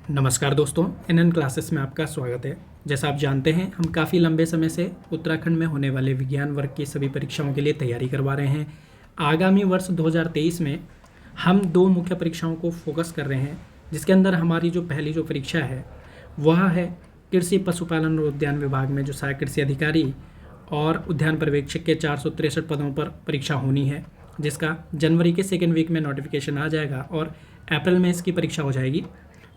नमस्कार दोस्तों, NN classes में आपका स्वागत है। जैसा आप जानते हैं, हम काफ़ी लंबे समय से उत्तराखंड में होने वाले विज्ञान वर्ग की सभी परीक्षाओं के लिए तैयारी करवा रहे हैं। आगामी वर्ष 2023 में हम दो मुख्य परीक्षाओं को फोकस कर रहे हैं, जिसके अंदर हमारी जो पहली परीक्षा है वह है कृषि पशुपालन और उद्यान विभाग में जो सहायक कृषि अधिकारी और उद्यान पर्यवेक्षक के 463 पदों पर परीक्षा होनी है, जिसका जनवरी के सेकेंड वीक में नोटिफिकेशन आ जाएगा और अप्रैल में इसकी परीक्षा हो जाएगी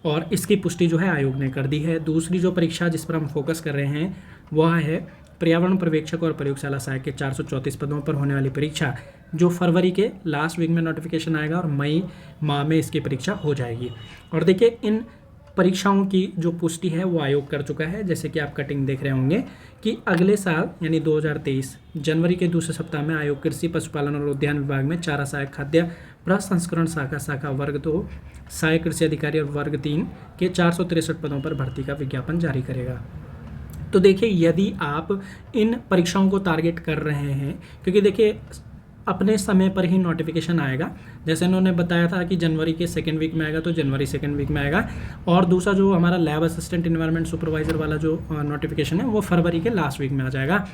और इसकी पुष्टि जो है आयोग ने कर दी है। दूसरी जो परीक्षा जिस पर हम फोकस कर रहे हैं वह है पर्यावरण पर्यवेक्षक और प्रयोगशाला सहायक के 434 पदों पर होने वाली परीक्षा, जो फरवरी के लास्ट वीक में नोटिफिकेशन आएगा और मई माह में इसकी परीक्षा हो जाएगी। और देखिए, इन परीक्षाओं की जो पुष्टि है वो आयोग कर चुका है। जैसे कि आप कटिंग देख रहे होंगे कि अगले साल यानी 2023 जनवरी के दूसरे सप्ताह में आयोग कृषि पशुपालन और उद्यान विभाग में चारा सहायक खाद्य प्रसंस्करण शाखा वर्ग 2 सहायक कृषि अधिकारी और वर्ग 3 के 463 पदों पर भर्ती का विज्ञापन जारी करेगा। तो देखिए, यदि आप इन परीक्षाओं को टारगेट कर रहे हैं, क्योंकि देखिए अपने समय पर ही नोटिफिकेशन आएगा। जैसे इन्होंने बताया था कि जनवरी के सेकेंड वीक में आएगा, तो जनवरी सेकेंड वीक में आएगा। और दूसरा जो हमारा लैब असिस्टेंट इन्वायरमेंट सुपरवाइजर वाला जो नोटिफिकेशन है वो फरवरी के लास्ट वीक में आ जाएगा।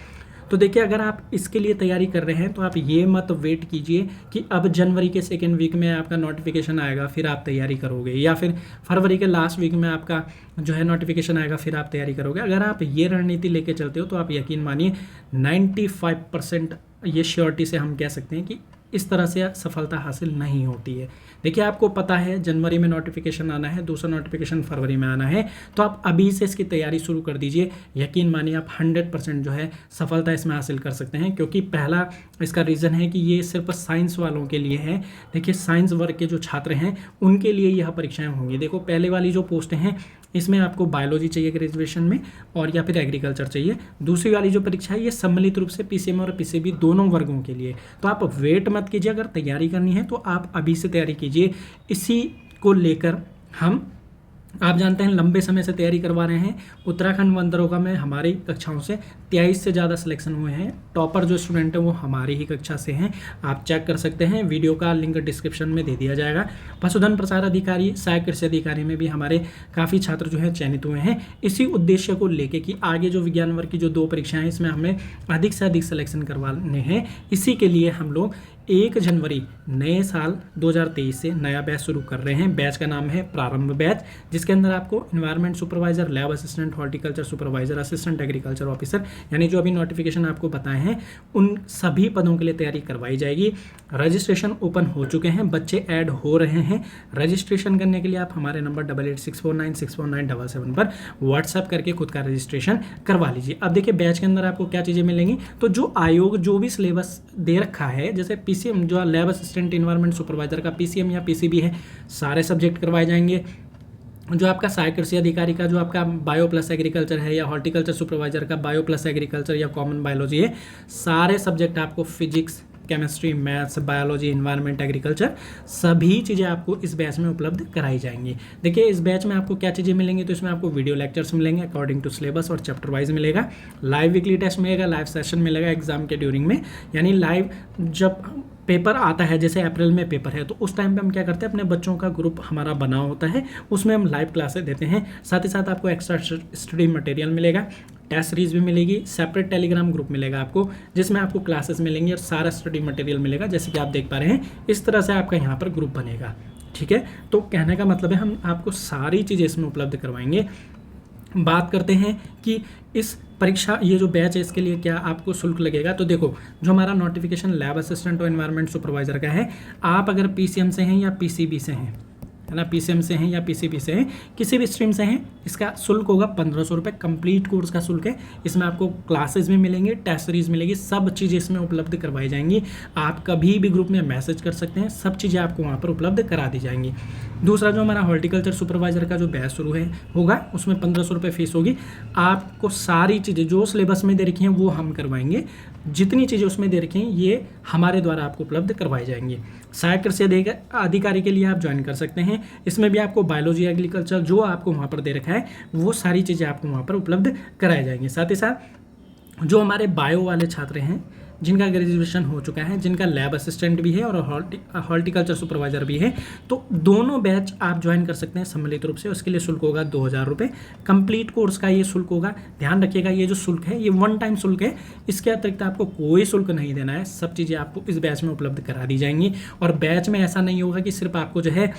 तो देखिए, अगर आप इसके लिए तैयारी कर रहे हैं तो आप ये मत वेट कीजिए कि अब जनवरी के सेकेंड वीक में आपका नोटिफिकेशन आएगा फिर आप तैयारी करोगे, या फिर फरवरी के लास्ट वीक में आपका जो है नोटिफिकेशन आएगा फिर आप तैयारी करोगे। अगर आप ये रणनीति लेके चलते हो तो आप यकीन मानिए 95% ये श्योरिटी से हम कह सकते हैं कि इस तरह से सफलता हासिल नहीं होती है। देखिए, आपको पता है जनवरी में नोटिफिकेशन आना है, दूसरा नोटिफिकेशन फरवरी में आना है, तो आप अभी से इसकी तैयारी शुरू कर दीजिए। यकीन मानिए आप 100% जो है सफलता इसमें हासिल कर सकते हैं, क्योंकि पहला इसका रीज़न है कि ये सिर्फ साइंस वालों के लिए है। देखिए, साइंस वर्ग के जो छात्र हैं उनके लिए यह परीक्षाएँ होंगी। देखो, पहले वाली जो पोस्टें हैं इसमें आपको बायोलॉजी चाहिए ग्रेजुएशन में और या फिर एग्रीकल्चर चाहिए। दूसरी वाली जो परीक्षा है ये सम्मिलित रूप से पीसीएम और पीसीबी दोनों वर्गों के लिए। तो आप वेट मत कीजिए, अगर तैयारी करनी है तो आप अभी से तैयारी कीजिए। इसी को लेकर आप जानते हैं लंबे समय से तैयारी करवा रहे हैं। उत्तराखंड वन दरोगा में हमारी कक्षाओं से 23 से ज़्यादा सिलेक्शन हुए हैं। टॉपर जो स्टूडेंट हैं वो हमारी ही कक्षा से हैं, आप चेक कर सकते हैं। वीडियो का लिंक डिस्क्रिप्शन में दे दिया जाएगा। पशुधन प्रसार अधिकारी सहायक कृषि अधिकारी में भी हमारे काफ़ी छात्र जो हैं चयनित हुए हैं, इसी उद्देश्य को लेके कि आगे जो विज्ञान वर्ग की जो 2 परीक्षाएँ हैं इसमें हमें अधिक से अधिक सिलेक्शन करवाने हैं। इसी के लिए हम लोग 1 जनवरी नए साल 2023 से नया बैच शुरू कर रहे हैं। बैच का नाम है प्रारंभ बैच, जिसके अंदर आपको environment supervisor, lab assistant, horticulture supervisor, assistant agriculture officer, यानी जो अभी नोटिफिकेशन आपको बताए हैं उन सभी पदों के लिए तैयारी करवाई जाएगी। रजिस्ट्रेशन ओपन हो चुके हैं, बच्चे ऐड हो रहे हैं। रजिस्ट्रेशन करने के लिए आप हमारे नंबर 8864964977 पर व्हाट्सएप करके खुद का रजिस्ट्रेशन करवा लीजिए। अब देखिए, बैच के अंदर आपको क्या चीज़ें मिलेंगी, तो जो आयोग जो भी सिलेबस दे रखा है, जैसे पीसीएम जो लैब असिस्टेंट इन्वायरमेंट सुपरवाइजर का पीसीएम या पीसीबी है, सारे सब्जेक्ट करवाए जाएंगे। जो आपका सहायक कृषि अधिकारी का जो आपका बायो प्लस एग्रीकल्चर है, या हॉर्टिकल्चर सुपरवाइजर का बायो प्लस एग्रीकल्चर या कॉमन बायोलॉजी है, सारे सब्जेक्ट आपको physics, chemistry, maths, biology, environment, agriculture, सभी चीज़ें आपको इस बैच में उपलब्ध कराई जाएंगी। देखिए, इस बैच में आपको क्या चीज़ें मिलेंगी, तो इसमें आपको वीडियो लेक्चर्स मिलेंगे अकॉर्डिंग टू सिलेबस और चैप्टर वाइज मिलेगा। लाइव वीकली टेस्ट मिलेगा, लाइव सेशन मिलेगा एग्जाम के ड्यूरिंग में, यानी लाइव जब पेपर आता है, जैसे अप्रैल में पेपर है, तो उस टाइम पे हम क्या करते हैं, अपने बच्चों का ग्रुप हमारा बना होता है, उसमें हम लाइव क्लासेस देते हैं। साथ ही साथ आपको एक्स्ट्रा स्टडी मटेरियल मिलेगा, टेस्ट सीरीज भी मिलेगी, सेपरेट टेलीग्राम ग्रुप मिलेगा आपको, जिसमें आपको क्लासेस मिलेंगी और सारा स्टडी मटेरियल मिलेगा। जैसे कि आप देख पा रहे हैं, इस तरह से आपका यहाँ पर ग्रुप बनेगा। ठीक है, तो कहने का मतलब है हम आपको सारी चीज़ें इसमें उपलब्ध करवाएंगे। बात करते हैं कि इस परीक्षा, ये जो बैच है, इसके लिए क्या आपको शुल्क लगेगा। तो देखो, जो हमारा नोटिफिकेशन लैब असिस्टेंट और इन्वायरमेंट सुपरवाइजर का है, आप अगर पीसीएम से हैं या पीसीबी से हैं, है ना, पीसीएम से हैं या पीसीबी से हैं, किसी भी स्ट्रीम से हैं, इसका शुल्क होगा 1500 रुपये। कंप्लीट कोर्स का शुल्क है। इसमें आपको क्लासेस भी मिलेंगे, टेस्ट सीरीज मिलेगी, सब चीज़ें इसमें उपलब्ध करवाई जाएंगी। आप कभी भी ग्रुप में मैसेज कर सकते हैं, सब चीज़ें आपको वहाँ पर उपलब्ध करा दी जाएंगी। दूसरा, जो हमारा हॉर्टिकल्चर सुपरवाइजर का जो बैच शुरू होगा, उसमें 1500 रुपये फीस होगी। आपको सारी चीज़ें जो सिलेबस में दे रखी हैं वो हम करवाएंगे। जितनी चीज़ें उसमें दे रखी हैं ये हमारे द्वारा आपको उपलब्ध करवाई जाएंगी। सहायक कृषि अधिकारी के लिए आप ज्वाइन कर सकते हैं। इसमें भी आपको बायोलॉजी, एग्रीकल्चर जो आपको वहाँ पर दे रखा है वो सारी चीज़ें आपको वहाँ पर उपलब्ध कराई जाएंगी। साथ ही साथ जो हमारे बायो वाले छात्र हैं, जिनका ग्रेजुएशन हो चुका है, जिनका लैब असिस्टेंट भी है और हॉर्टिकल्चर सुपरवाइजर भी है, तो दोनों बैच आप ज्वाइन कर सकते हैं सम्मिलित रूप से। उसके लिए शुल्क होगा 2000 रुपये। कंप्लीट कोर्स का ये शुल्क होगा। ध्यान रखिएगा, ये जो शुल्क है ये वन टाइम शुल्क है, इसके अतिरिक्त आपको कोई शुल्क नहीं देना है। सब चीज़ें आपको इस बैच में उपलब्ध करा दी जाएंगी। और बैच में ऐसा नहीं होगा कि सिर्फ आपको जो है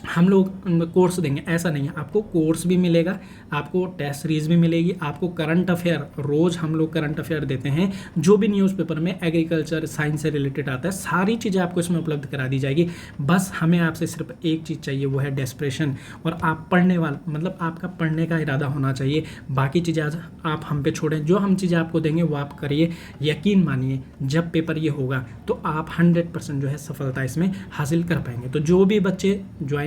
हम लोग कोर्स देंगे, ऐसा नहीं है। आपको कोर्स भी मिलेगा, आपको टेस्ट सीरीज भी मिलेगी, आपको करंट अफेयर, रोज़ हम लोग करंट अफेयर देते हैं, जो भी न्यूज़पेपर में एग्रीकल्चर साइंस से रिलेटेड आता है, सारी चीज़ें आपको इसमें उपलब्ध करा दी जाएगी। बस हमें आपसे सिर्फ एक चीज़ चाहिए, वो है डेस्परेशन, और आप पढ़ने वाला, मतलब आपका पढ़ने का इरादा होना चाहिए। बाकी चीज़ें आज आप हम पे छोड़ें, जो हम चीज़ें आपको देंगे वो आप करिए। यकीन मानिए, जब पेपर ये होगा तो आप 100% जो है सफलता इसमें हासिल कर पाएंगे। तो जो भी बच्चे ज्वाइन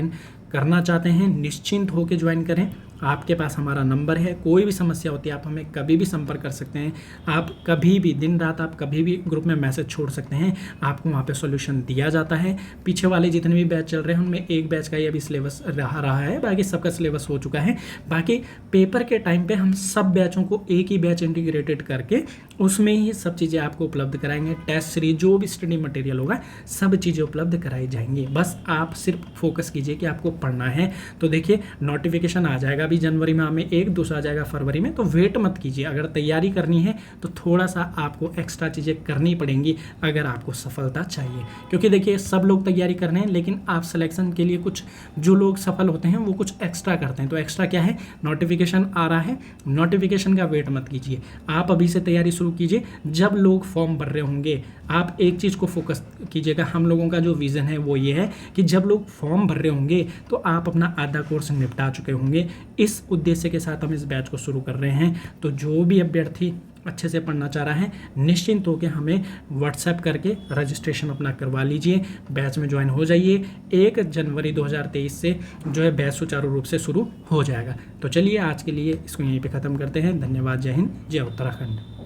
करना चाहते हैं, निश्चिंत होकर ज्वाइन करें। आपके पास हमारा नंबर है, कोई भी समस्या होती है आप हमें कभी भी संपर्क कर सकते हैं। आप कभी भी, दिन रात आप कभी भी ग्रुप में मैसेज छोड़ सकते हैं, आपको वहाँ पे सॉल्यूशन दिया जाता है। पीछे वाले जितने भी बैच चल रहे हैं उनमें एक बैच का ही अभी सिलेबस रहा है, बाकी सबका सिलेबस हो चुका है। बाकी पेपर के टाइम पे हम सब बैचों को एक ही बैच इंटीग्रेटेड करके उसमें ही सब चीज़ें आपको उपलब्ध कराएंगे। टेस्ट सीरीज, जो भी स्टडी मटेरियल होगा, सब चीज़ें उपलब्ध कराई जाएंगी। बस आप सिर्फ फोकस कीजिए कि आपको पढ़ना है। तो देखिए, नोटिफिकेशन आ जाएगा अभी जनवरी माह में, एक दूसरा आ जाएगा फरवरी में, तो वेट मत कीजिए। अगर तैयारी करनी है तो थोड़ा सा आपको एक्स्ट्रा चीज़ें करनी पड़ेंगी अगर आपको सफलता चाहिए। क्योंकि देखिए, सब लोग तैयारी कर रहे हैं, लेकिन आप सिलेक्शन के लिए कुछ, जो लोग सफल होते हैं वो कुछ एक्स्ट्रा करते हैं। तो एक्स्ट्रा क्या है? नोटिफिकेशन आ रहा है, नोटिफिकेशन का वेट मत कीजिए, आप अभी से तैयारी शुरू कीजिए। जब लोग फॉर्म भर रहे होंगे, आप एक चीज़ को फोकस कीजिएगा। हम लोगों का जो विज़न है वो ये है कि जब लोग फॉर्म भर रहे होंगे तो आप अपना आधा कोर्स निपटा चुके होंगे। इस उद्देश्य के साथ हम इस बैच को शुरू कर रहे हैं। तो जो भी अभ्यर्थी अच्छे से पढ़ना चाह रहा है, निश्चिंत होकर हमें व्हाट्सएप करके रजिस्ट्रेशन अपना करवा लीजिए, बैच में ज्वाइन हो जाइए। 1 जनवरी 2023 से जो है बैच सुचारू रूप से शुरू हो जाएगा। तो चलिए, आज के लिए इसको यहीं पे ख़त्म करते हैं। धन्यवाद। जय हिंद, जय उत्तराखंड।